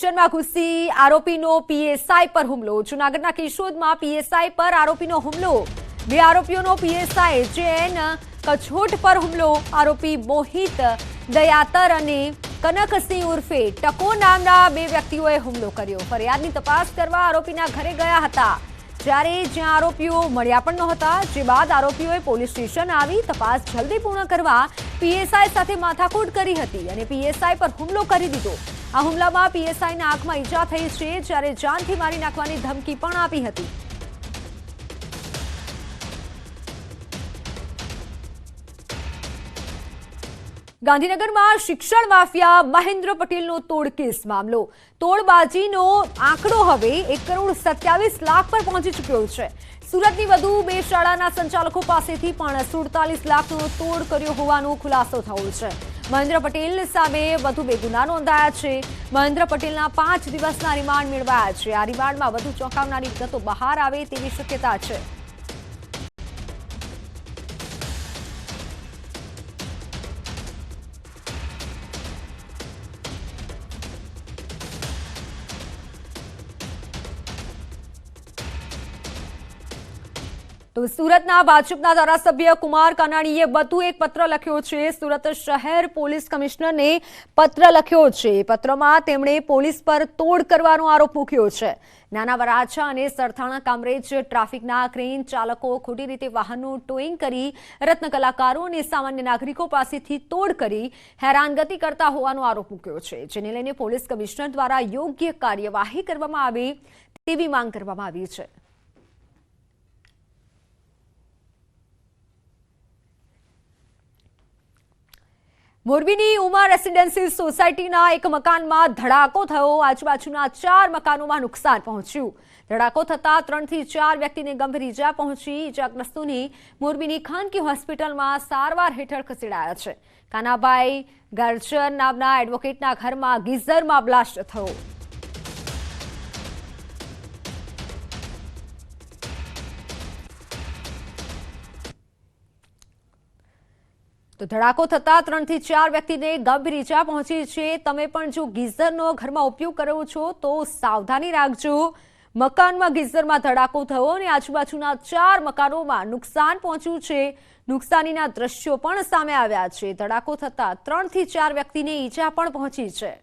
સ્ટેશનમાં ઘૂસી આરોપીનો પીએસઆઈ પર હુમલો। જૂનાગઢના કેશોદમાં પીએસઆઈ પર આરોપીનો હુમલો। બે આરોપીઓનો પીએસઆઈ જૈન કછોટ પર હુમલો। આરોપી મોહિત દયાતર અને કનકસિંહ ઉર્ફે ટકો નામના બે વ્યક્તિઓએ હુમલો કર્યો। ફરિયાદની તપાસ કરવા આરોપીના ઘરે ગયા હતા, જ્યારે જ્યાં આરોપીઓ મળ્યા પણ નહોતા। જે બાદ આરોપીઓએ પોલીસ સ્ટેશન આવી તપાસ જલ્દી પૂર્ણ કરવા પીએસઆઈ સાથે માથાકૂટ કરી હતી અને પીએસઆઈ પર હુમલો કરી દીધો। આ હુમલામાં પીએસઆઈના આંખમાં ઈજા થઈ છે, જ્યારે જાનથી મારી નાખવાની ધમકી પણ આપી હતી। ગાંધીનગરમાં શિક્ષણ માફિયા મહેન્દ્ર પટેલનો તોડ કેસ મામલો। તોડબાજીનો આંકડો હવે 1,27,00,000 પર પહોંચી ચૂક્યો છે। સુરતની વધુ બે શાળાના સંચાલકો પાસેથી પણ 47 લાખનો તોડ કર્યો હોવાનો ખુલાસો થયો છે। મહેન્દ્ર પટેલ સામે વધુ બે ગુના નોંધાયા છે। મહેન્દ્ર પટેલના 5 દિવસના રિમાન્ડ મેળવાયા છે। આ રિમાન્ડમાં વધુ ચોંકાવનારી વિગતો બહાર આવે તેવી શક્યતા છે। તો સુરતના ભાજપના ધારાસભ્ય કુમાર કાનાણીએ વધુ એક પત્ર લખ્યો છે। સુરત શહેર પોલીસ કમિશનરને પત્ર લખ્યો છે। પત્રમાં તેમણે પોલીસ પર તોડ કરવાનો આરોપ મૂક્યો છે। નાના વરાછા અને સરથાણા કામરેજ ટ્રાફિકના ક્રેન ચાલકો ખોટી રીતે વાહનનું ટોઈંગ કરી રત્ન કલાકારો અને સામાન્ય નાગરિકો પાસેથી તોડ કરી હેરાનગતિ કરતા હોવાનો આરોપ મૂક્યો છે, જેને લઈને પોલીસ કમિશનર દ્વારા યોગ્ય કાર્યવાહી કરવામાં આવે તેવી માંગ કરવામાં આવી છે। મોરબીની ઉમા રેસિડેન્સી સોસાયટીના એક મકાનમાં ધડાકો થયો। આજુબાજુના 4 મકાનોમાં નુકસાન પહોંચ્યું। ધડાકો થતા 3 થી 4 વ્યક્તિને ગંભીર ઈજા પહોંચી। ઈજાગ્રસ્તોને મોરબીની ખાનગી હોસ્પિટલમાં સારવાર હેઠળ ખસેડાયા છે। કાનાભાઈ ગરજર નામના એડવોકેટના ઘરમાં ગીઝરમાં બ્લાસ્ટ થયો। તો ધડાકો થતા 3 થી 4 વ્યક્તિને ગંભીર ઈજા પહોંચી છે। તમે પણ જો ગીઝરનો ઘરમાં ઉપયોગ કરો છો તો સાવધાની રાખજો। મકાનમાં ગીઝરમાં ધડાકો થયો અને આજુબાજુના 4 મકાનોમાં નુકસાન પહોંચ્યું છે। નુકસાનીના દ્રશ્યો પણ સામે આવ્યા છે। ધડાકો થતા 3 થી 4 વ્યક્તિને ઈજા પણ પહોંચી છે।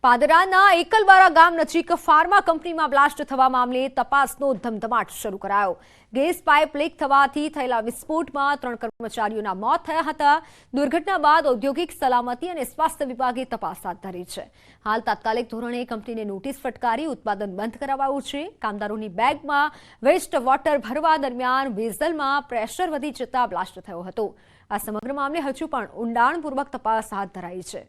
પાદરાના એકલબારા ગામ નજીક ફાર્મા કંપનીમાં બ્લાસ્ટ થવા મામલે તપાસનો ધમધમાટ શરૂ કરાયો। ગેસ પાઇપ લીક થવાથી થયેલા વિસ્ફોટમાં 3 કર્મચારીઓના મોત થયા હતા। દુર્ઘટના બાદ ઔદ્યોગિક સલામતી અને સ્વાસ્થ્ય વિભાગે તપાસ હાથ ધરી છે। હાલ તાત્કાલિક ધોરણે કંપનીને નોટિસ ફટકારી ઉત્પાદન બંધ કરાવાયું છે। કામદારોની બેગમાં વેસ્ટ વોટર ભરવા દરમિયાન વેઝલમાં પ્રેશર વધી જતા બ્લાસ્ટ થયો હતો। આ સમગ્ર મામલે હજુ પણ ઊંડાણપૂર્વક તપાસ હાથ ધરાઈ છે।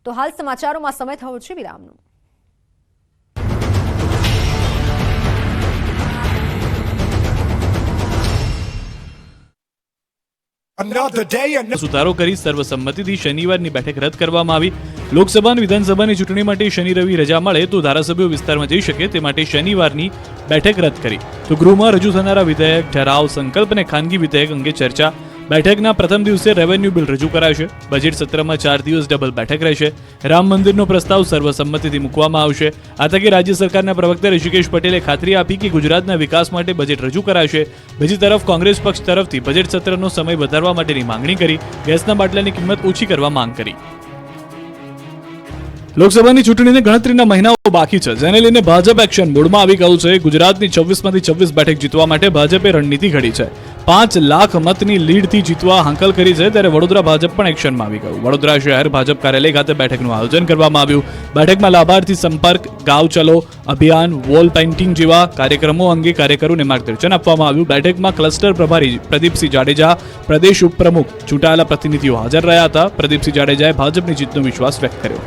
તો હાલ સમાચારોમાં સમય થયો છે વિરામનો। સુધારો કરી સર્વસંમતિથી શનિવારની બેઠક રદ કરવામાં આવી। લોકસભા અને વિધાનસભાની ચૂંટણી માટે શનિ રવિ રજા મળે તો ધારાસભ્યો વિસ્તારમાં જઈ શકે તે માટે શનિવારની બેઠક રદ કરી। તો ગૃહમાં રજૂ થનારા વિધેયક, ઠરાવ, સંકલ્પ અને ખાનગી વિધેયક અંગે ચર્ચા। બેઠકના પ્રથમ દિવસે રેવન્યુ બિલ રજૂ કરાશે। બજેટ સત્રમાં 4 દિવસ ડબલ બેઠક રહેશે। રામ મંદિરનો પ્રસ્તાવ સર્વસંમતિથી મૂકવામાં આવશે। આ તકે રાજ્ય સરકારના પ્રવક્તા ઋષિકેશ પટેલે ખાતરી આપી કે ગુજરાતના વિકાસ માટે બજેટ રજૂ કરાશે। બીજી તરફ કોંગ્રેસ પક્ષ તરફથી બજેટ સત્રનો સમય વધારવા માટેની માંગણી કરી। ગેસના બાટલાની કિંમત ઓછી કરવા માંગ કરી। લોકસભાની ચૂંટણીને ગણતરીના મહિનાઓ બાકી છે, જેને લઈને ભાજપ એક્શન મોડમાં આવી ગયું છે। ગુજરાતની 26માંથી 26 બેઠક જીતવા માટે ભાજપે રણનીતિ ઘડી છે। 5 લાખ મતની લીડથી જીતવા હાંકલ કરી છે, ત્યારે વડોદરા ભાજપ પણ એક્શનમાં આવી ગયું। વડોદરા શહેર ભાજપ કાર્યાલય ખાતે બેઠકનું આયોજન કરવામાં આવ્યું। બેઠકમાં લાભાર્થી સંપર્ક, ગાંવ ચલો અભિયાન, વોલ પેઇન્ટિંગ જેવા કાર્યક્રમો અંગે કાર્યકરોને માર્ગદર્શન આપવામાં આવ્યું। બેઠકમાં ક્લસ્ટર પ્રભારી પ્રદીપસિંહ જાડેજા, પ્રદેશ ઉપપ્રમુખ ચૂંટાયેલા પ્રતિનિધિઓ હાજર રહ્યા હતા। પ્રદીપસિંહ જાડેજાએ ભાજપની જીતનો વિશ્વાસ વ્યક્ત કર્યો।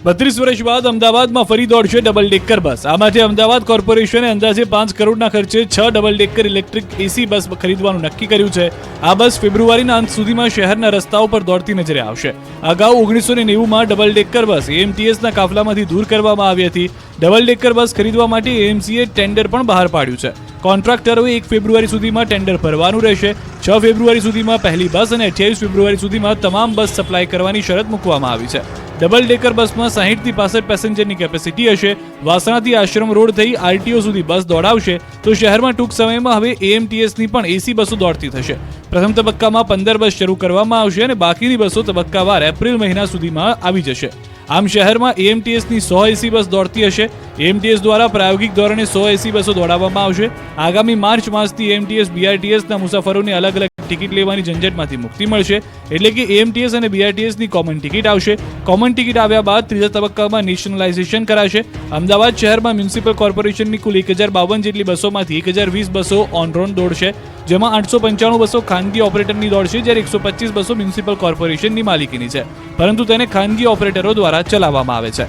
32 વર્ષ બાદ અમદાવાદમાં ફરી દોડશે ડબલ ડેકર બસ। આ માટે અમદાવાદ કોર્પોરેશને અંદાજે 5 કરોડના ખર્ચે 6 ડબલ ડેકર ઇલેક્ટ્રિક એસી બસ ખરીદવાનું નક્કી કર્યું છે। આ બસ ફેબ્રુઆરીના અંત સુધીમાં શહેરના રસ્તાઓ પર દોડતી નજરે આવશે। અગાઉ 1990માં ડબલ ડેકર બસ એએમટીએસના કાફલામાંથી દૂર કરવામાં આવી હતી। ડબલ ડેકર બસ ખરીદવા માટે એએમસીએ ટેન્ડર પણ બહાર પાડ્યું છે। કોન્ટ્રાક્ટરોએ 1 ફેબ્રુઆરી સુધીમાં ટેન્ડર ભરવાનું રહેશે. 6 ફેબ્રુઆરી સુધીમાં પહેલી બસ અને 28 ફેબ્રુઆરી સુધીમાં તમામ બસ સપ્લાય કરવાની શરત મૂકવામાં આવી છે. ડબલ ડેકર બસમાં 60 થી 65 પેસેન્જરની કેપેસિટી હશે. વાસણાથી આશ્રમ રોડ થઈ આરટીઓ સુધી બસ દોડાવશે. તો શહેરમાં ટૂંક સમયમાં હવે એએમટીએસની પણ એસી બસો દોડતી થશે. પ્રથમ તબક્કામાં 15 બસ શરૂ કરવામાં આવશે અને બાકીની બસો તબક્કાવાર એપ્રિલ મહિના સુધીમાં આવી જશે. આમ શહેરમાં એએમટીએસની 100 એસી બસ દોડતી હશે. એએમટીએસ દ્વારા પ્રાયોગિક ધોરણે 100 એસી બસો દોડાવવામાં આવશે. આગામી માર્ચ માસથી એએમટીએસ બીઆરટીએસના મુસાફરોને અલગ અલગ ટિકિટ લેવાની ઝંઝટમાંથી મુક્તિ મળશે. એટલે કે એએમટીએસ અને બીઆરટીએસની કોમન ટિકિટ આવશે. કોમન ટિકિટ આવ્યા બાદ ત્રીજા તબક્કામાં નેશનલાઇઝેશન કરાશે. અમદાવાદ શહેરમાં મ્યુનિસિપલ કોર્પોરેશનની કુલ 1052 જેટલી બસોમાંથી 1020 બસો ઓન રોડ દોડશે, જેમાં 895 બસો ખાનગી ઓપરેટરની દોડશે, જ્યારે 125 બસો મ્યુનિસિપલ કોર્પોરેશનની માલિકીની છે, પરંતુ તેને ખાનગી ઓપરેટરો દ્વારા ચલાવવામાં આવે છે.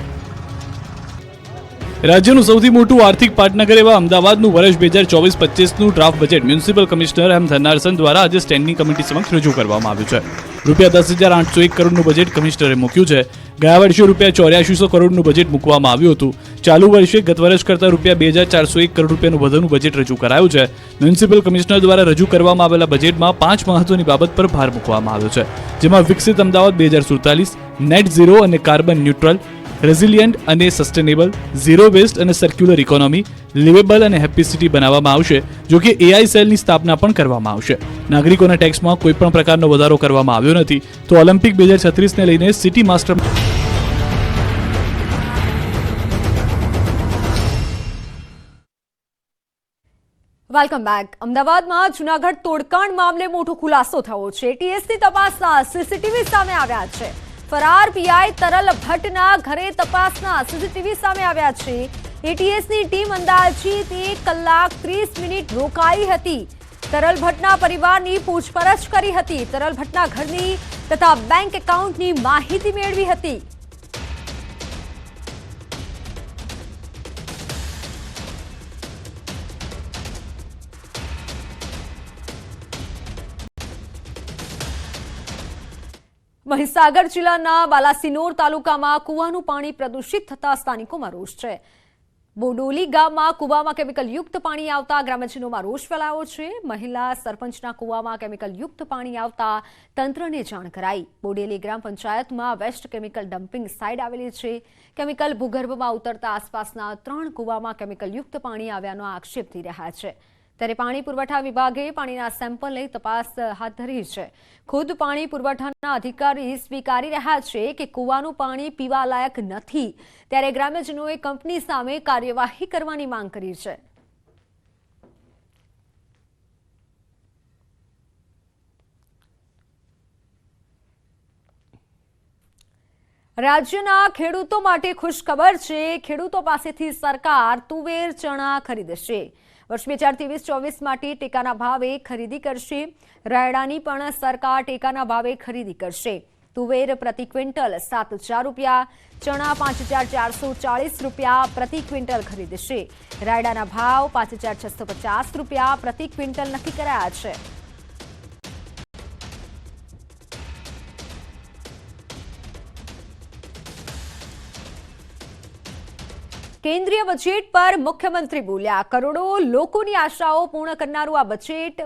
રાજ્યનું સૌથી મોટું આર્થિક પાટનગર એવા અમદાવાદનું વર્ષ 2024-25નું draft budget municipal commissioner M Dhanarasan દ્વારા આજે સ્ટેન્ડિંગ કમિટી સમક્ષ રજૂ કરવામાં આવ્યું છે. રૂપિયા 10,801 કરોડનું બજેટ કમિશનરે મૂક્યું છે. ગયા વર્ષે રૂપિયા 8400 કરોડનું બજેટ મૂકવામાં આવ્યું હતું. ચાલુ વર્ષે ગત વર્ષ કરતાં રૂપિયા 2,401 કરોડ રૂપિયાનું વધુનું બજેટ રજૂ કરાયું છે. મ્યુનિસિપલ કમિશનર દ્વારા રજૂ કરવામાં આવેલા બજેટમાં 5 મહત્વની બાબત પર ભાર મૂકવામાં આવ્યો છે, જેમાં વિકસિત અમદાવાદ 2047, નેટ ઝીરો અને કાર્બન ન્યુટ્રલ, રેઝિલિયન્ટ અને સસ્ટેનેબલ, ઝીરો વેસ્ટ અને સર્ક્યુલર ઇકોનોમી, લિવેબલ અને હેપી સિટી બનાવવામાં આવશે. જો કે એઆઈ સેલની સ્થાપના પણ કરવામાં આવશે. નાગરિકોના ટેક્સમાં કોઈ પણ પ્રકારનો વધારો કરવામાં આવ્યો નથી. તો ઓલિમ્પિક 2036ને લઈને સિટી માસ્ટર વેલકમ બેક. અમદાવાદમાં જૂનાગઢ તોડકાંડ મામલે મોટો ખુલાસો થયો છે. એટીએસની તપાસના સીસીટીવી સામે આવ્યા છે. ફરાર પીઆઈ તરલ ભટ્ટના ઘરે તપાસના સીસીટીવી સામે આવ્યા છે. એટીએસની ટીમ અંદાજિત 1 કલાક 30 મિનિટ રોકાઈ હતી. તરલ ભટ્ટના પરિવારની પૂછપરછ કરી હતી. તરલ ભટ્ટના ઘરની તથા બેંક એકાઉન્ટની માહિતી મેળવી હતી. મહીસાગર જિલ્લાના બાલાસિનોર તાલુકામાં કુવાનું પાણી પ્રદૂષિત થતા સ્થાનિકોમાં રોષ છે. બોડોલી ગામમાં કુવામાં કેમિકલયુક્ત પાણી આવતા ગ્રામજનોમાં રોષ ફેલાયો છે. મહિલા સરપંચના કુવામાં કેમિકલયુક્ત પાણી આવતા તંત્રને જાણ કરાઈ. બોડેલી ગ્રામ પંચાયતમાં વેસ્ટ કેમિકલ ડમ્પિંગ સાઇટ આવેલી છે. કેમિકલ ભૂગર્ભમાં ઉતરતા આસપાસના 3 કુવામાં કેમિકલયુક્ત પાણી આવ્યાનો આક્ષેપ થઈ રહ્યા છે. ત્યારે પાણી પુરવઠા વિભાગે પાણીના સેમ્પલ લઈ તપાસ હાથ ધરી છે. ખુદ પાણી પુરવઠાના અધિકારી સ્વીકારી રહ્યા છે કે કુવાનું પાણી પીવા લાયક નથી. ત્યારે ગ્રામ્યજનોએ કંપની સામે કાર્યવાહી કરવાની માંગ કરી છે. રાજ્યના ખેડૂતો માટે ખુશખબર છે. ખેડૂતો પાસેથી સરકાર તુવેર ચણા ખરીદશે. વર્ષ 2023-24 માટે ટેકાના ભાવે ખરીદી કરશે. રાયડાની પણ સરકાર ટેકાના ભાવે ખરીદી કરશે. તુવેર પ્રતિ ક્વિન્ટલ 7,000 રૂપિયા, ચણા 5,440 રૂપિયા પ્રતિ ક્વિન્ટલ ખરીદશે. રાયડાના ભાવ 5,650 રૂપિયા પ્રતિ ક્વિન્ટલ નક્કી કરાયા છે. કેન્દ્રીય બજેટ પર મુખ્યમંત્રી બોલ્યા. કરોડો લોકોની આશાઓ પૂર્ણ કરનારું આ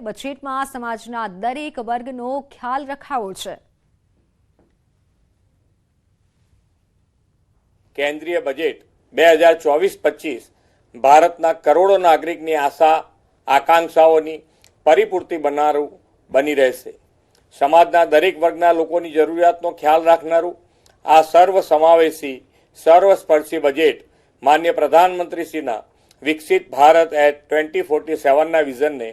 બજેટમાં સમાજના દરેક વર્ગનો ખ્યાલ રખાયો છે. કેન્દ્રીય બજેટ 2024-25 ભારતના કરોડો નાગરિકની આશા આકાંક્ષાઓની પરિપૂર્તિ બનાવનારું બની રહેશે. સમાજના દરેક વર્ગના લોકોની જરૂરિયાતનો ખ્યાલ રાખનારું આ સર્વસમાવેશી સર્વસ્પર્શી બજેટ માન્ય પ્રધાનમંત્રીશ્રીના વિકસિત ભારત એટ 2047ના વિઝનને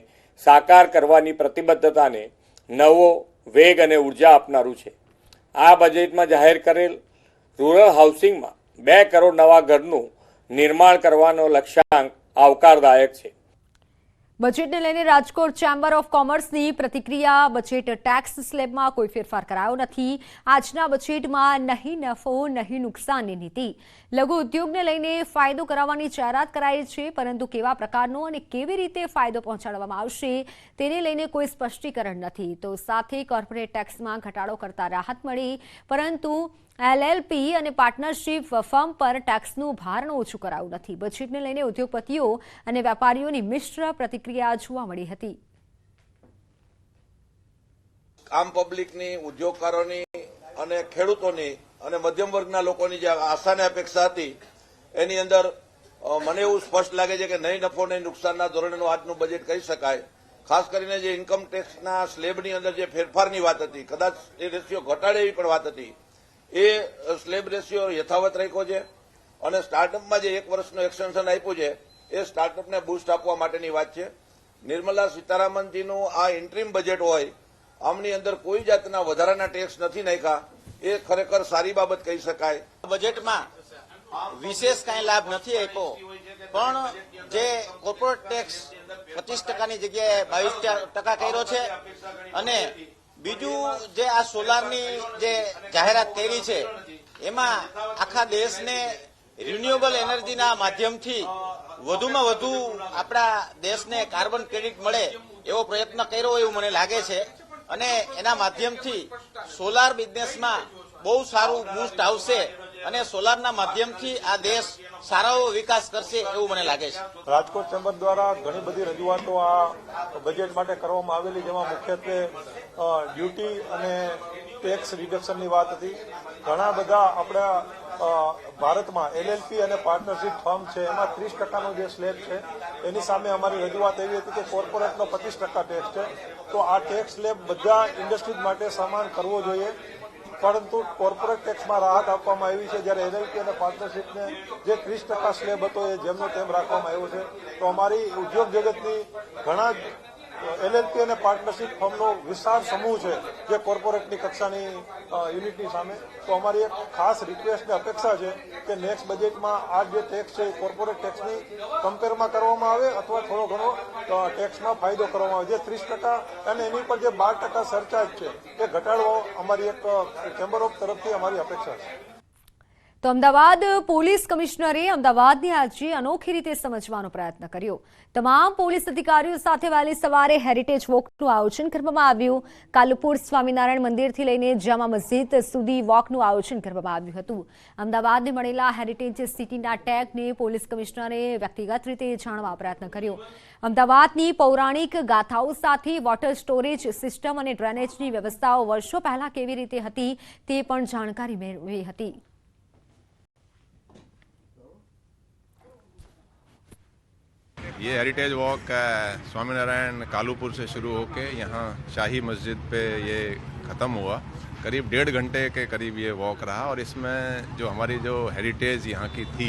સાકાર કરવાની પ્રતિબદ્ધતાને નવો વેગ અને ઉર્જા આપનારું છે. આ બજેટમાં જાહેર કરેલ રૂરલ હાઉસિંગમાં 2 કરોડ નવા ઘરનું નિર્માણ કરવાનો લક્ષ્યાંક આવકારદાયક છે. બજેટને લઈને રાજકોટ ચેમ્બર ઓફ કોમર્સની પ્રતિક્રિયા. બજેટ ટેક્સ સ્લેબમાં કોઈ ફેરફાર કરાયો નથી. આજના બજેટમાં નહીં નફો નહીં નુકસાનની નીતિ. લઘુ ઉદ્યોગને લઈને ફાયદો કરાવવાની જાહેરાત કરાઈ છે, પરંતુ કેવા પ્રકારનો અને કેવી રીતે ફાયદો પહોંચાડવામાં આવશે તેને લઈને કોઈ સ્પષ્ટીકરણ નથી. તો સાથે કોર્પોરેટ ટેક્સમાં ઘટાડો કરતા રાહત મળી, પરંતુ એલએલપી અને પાર્ટનરશિપ ફર્મ પર ટેક્સનું ભારણ ઓછું કરાયું નથી. બજેટને લઈને ઉદ્યોગપતિઓ અને વેપારીઓની મિશ્ર પ્રતિક્રિયા જોવા મળી હતી. આમ પબ્લિકની, ઉદ્યોગકારોની અને ખેડૂતોની અને મધ્યમ વર્ગના લોકોની જે આશા અને અપેક્ષા હતી એની અંદર મને એવું સ્પષ્ટ લાગે છે કે નહીં નફો નહીં નુકસાનના ધોરણેનું આજનું બજેટ કહી શકાય. ખાસ કરીને જે ઇન્કમ ટેક્સના સ્લેબની અંદર જે ફેરફારની વાત હતી, કદાચ એ રેશિયો ઘટાડે એવી પણ વાત હતી, એ સ્લેબ રેશિયો યથાવત રાખ્યો છે અને સ્ટાર્ટઅપમાં જે 1 વર્ષનું એક્સટેન્શન આપ્યું છે એ સ્ટાર્ટઅપને બૂસ્ટ આપવા માટેની વાત છે. નિર્મલા સીતારામનજીનું આ ઇન્ટ્રીમ બજેટ હોય, આમની અંદર કોઈ જાતના વધારાના ટેક્સ નથી નાખ્યા, એ ખરેખર સારી બાબત કહી શકાય. બજેટમાં વિશેષ કાંઈ લાભ નથી આપ્યો, પણ જે કોર્પોરેટ ટેક્સ 25%ની જગ્યાએ 22% કર્યો છે અને બીજું જે આ સોલારની જે જાહેરાત કરી છે એમાં આખા દેશને રિન્યુએબલ એનર્જીના માધ્યમથી વધુમાં વધુ આપણા દેશને કાર્બન ક્રેડિટ મળે એવો પ્રયત્ન કર્યો એવું મને લાગે છે અને એના માધ્યમથી સોલાર બિઝનેસમાં બહુ સારું બૂસ્ટ આવશે અને સોલારના માધ્યમથી આ દેશ સારો વિકાસ કરશે એવું મને લાગે છે. રાજકોટ ચેમ્બર દ્વારા ઘણી બધી રજૂઆતો આ બજેટ માટે કરવામાં આવેલી, જેમાં મુખ્યત્વે ડ્યુટી અને ટેક્સ રિડક્શનની વાત હતી. ઘણા બધા આપણા ભારતમાં એલએલપી અને પાર્ટનરશિપ ફર્મ છે એમાં 30%નો જે સ્લેબ છે એની સામે અમારી રજૂઆત એવી હતી કે કોર્પોરેટનો 25% ટેક્સ છે, તો આ ટેક્સ સ્લેબ બધા ઇન્ડસ્ટ્રીઝ માટે સમાન કરવો જોઈએ. પરંતુ કોર્પોરેટ ટેક્સમાં રાહત આપવામાં આવી છે, જ્યારે એલએલપી અને પાર્ટનરશિપને જે 30% સ્લેબ હતો એ જેમનો તેમ રાખવામાં આવ્યો છે. તો અમારી ઉદ્યોગ જગતની ઘણા એલએલપી અને પાર્ટનરશિપ ફર્મનો વિશાળ સમૂહ છે જે કોર્પોરેટની કક્ષાની યુનિટની સામે. તો અમારી એક ખાસ રિક્વેસ્ટ ને અપેક્ષા છે કે નેક્સ્ટ બજેટમાં આ જે ટેક્સ છે એ કોર્પોરેટ ટેક્સની કમ્પેરમાં કરવામાં આવે અથવા થોડો ઘણો ટેક્સમાં ફાયદો કરવામાં આવે. જે 30% અને એની પર જે 12% સરચાર્જ છે એ ઘટાડવો અમારી એક ચેમ્બર ઓફ તરફથી અમારી અપેક્ષા છે. તો અમદાવાદ પોલીસ કમિશનરે અમદાવાદની આજે અનોખી રીતે સમજવાનો પ્રયત્ન કર્યો. તમામ પોલીસ અધિકારીઓ સાથે વહેલી સવારે હેરિટેજ વોકનું આયોજન કરવામાં આવ્યું. કાલુપુર સ્વામિનારાયણ મંદિરથી લઈને જામા મસ્જિદ સુધી વોકનું આયોજન કરવામાં આવ્યું હતું. અમદાવાદને મળેલા હેરિટેજ સિટીના ટેગને પોલીસ કમિશનરે વ્યક્તિગત રીતે જાણવા પ્રયત્ન કર્યો. અમદાવાદની પૌરાણિક ગાથાઓ સાથે વોટર સ્ટોરેજ સિસ્ટમ અને ડ્રેનેજની વ્યવસ્થાઓ વર્ષો પહેલા કેવી રીતે હતી તે પણ જાણકારી મેળવી હતી. ये हेरिटेज वॉक स्वामीनारायण कालूपुर से शुरू होके यहाँ शाही मस्जिद पे ये ख़त्म हुआ. करीब 1.5 घंटे के करीब ये वॉक रहा और इसमें जो हमारी जो हेरिटेज यहाँ की थी,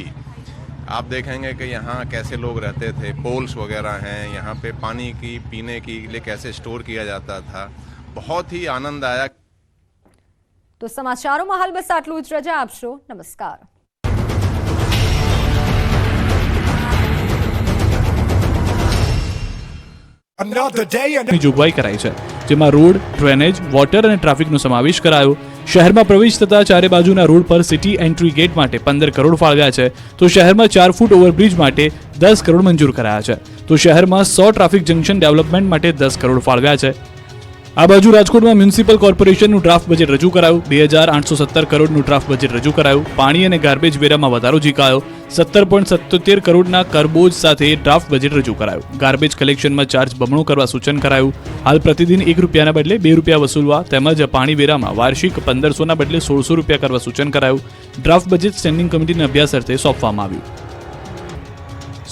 आप देखेंगे कि यहाँ कैसे लोग रहते थे, पोल्स वगैरह हैं, यहाँ पे पानी की पीने की लिए कैसे स्टोर किया जाता था. बहुत ही आनंद आया. तो समाचारों हाल बस आटलू ज रजा आपशो. नमस्कार. ની જોગવાઈ કરાઈ છે, જેમાં રોડ, ડ્રેનેજ, વોટર અને ટ્રાફિકનો સમાવેશ કરાયો. શહેરમાં પ્રવેશ થતા ચારે બાજુના રોડ પર સિટી એન્ટ્રી ગેટ માટે 15 કરોડ ફાળવ્યા છે, તો શહેરમાં 4 ફૂટ ઓવરબ્રિજ માટે 10 કરોડ મંજૂર કરાયા છે, તો શહેરમાં 100 ટ્રાફિક જંકશન ડેવલપમેન્ટ માટે 10 કરોડ ફાળવ્યા છે. આ બાજુ રાજકોટમાં મ્યુનિસિપલ કોર્પોરેશનનું ડ્રાફ્ટ બજેટ રજૂ કરાયું. 2817 કરોડનું ડ્રાફ્ટ બજેટ રજૂ કરાયું. પાણી અને ગાર્બેજ વેરામાં વધારો ઝીકાયો. 17.77 કરોડના કરબોજ સાથે ડ્રાફ્ટ બજેટ રજૂ કરાયું. ગાર્બેજ કલેક્શનમાં ચાર્જ બમણો કરવા સૂચન કરાયું. હાલ પ્રતિદિન ₹1 બદલે ₹2 વસૂલવા તેમજ પાણી વેરામાં વાર્ષિક 1500ના બદલે ₹1600 કરવા સૂચન કરાયું. ડ્રાફ્ટ બજેટ સ્ટેન્ડિંગ કમિટીને અભ્યાસ અર્થે સોંપવામાં આવ્યું.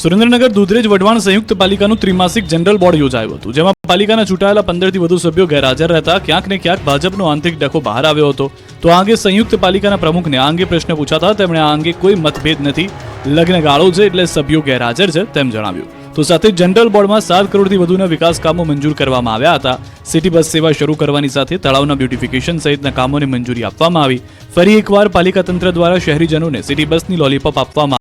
સુરેન્દ્રનગર દુધરેજ વઢવાણ સંયુક્ત પાલિકાનું ત્રિમાસિક જનરલ બોર્ડ યોજાયું હતું, જેમાં પાલિકાના ચૂંટાયેલા 15થી વધુ સભ્યો ગેરહાજર રહેતા ક્યાંક ને ક્યાંક ભાજપનો આંતરિક ડખો બહાર આવ્યો હતો. તો આ અંગે સંયુક્ત પાલિકાના પ્રમુખને આ અંગે પ્રશ્ન પૂછાતા તેમણે આ અંગે કોઈ મતભેદ નથી, લગ્નગાળો છે એટલે સભ્યો ગેરહાજર છે તેમ જણાવ્યું. તો સાથે જનરલ બોર્ડમાં 7 કરોડથી વધુના વિકાસ કામો મંજૂર કરવામાં આવ્યા હતા. સિટી બસ સેવા શરૂ કરવાની સાથે તળાવના બ્યુટિફિકેશન સહિતના કામોને મંજૂરી આપવામાં આવી. ફરી એકવાર પાલિકા તંત્ર દ્વારા શહેરીજનોને સિટી બસની લોલીપોપ આપવામાં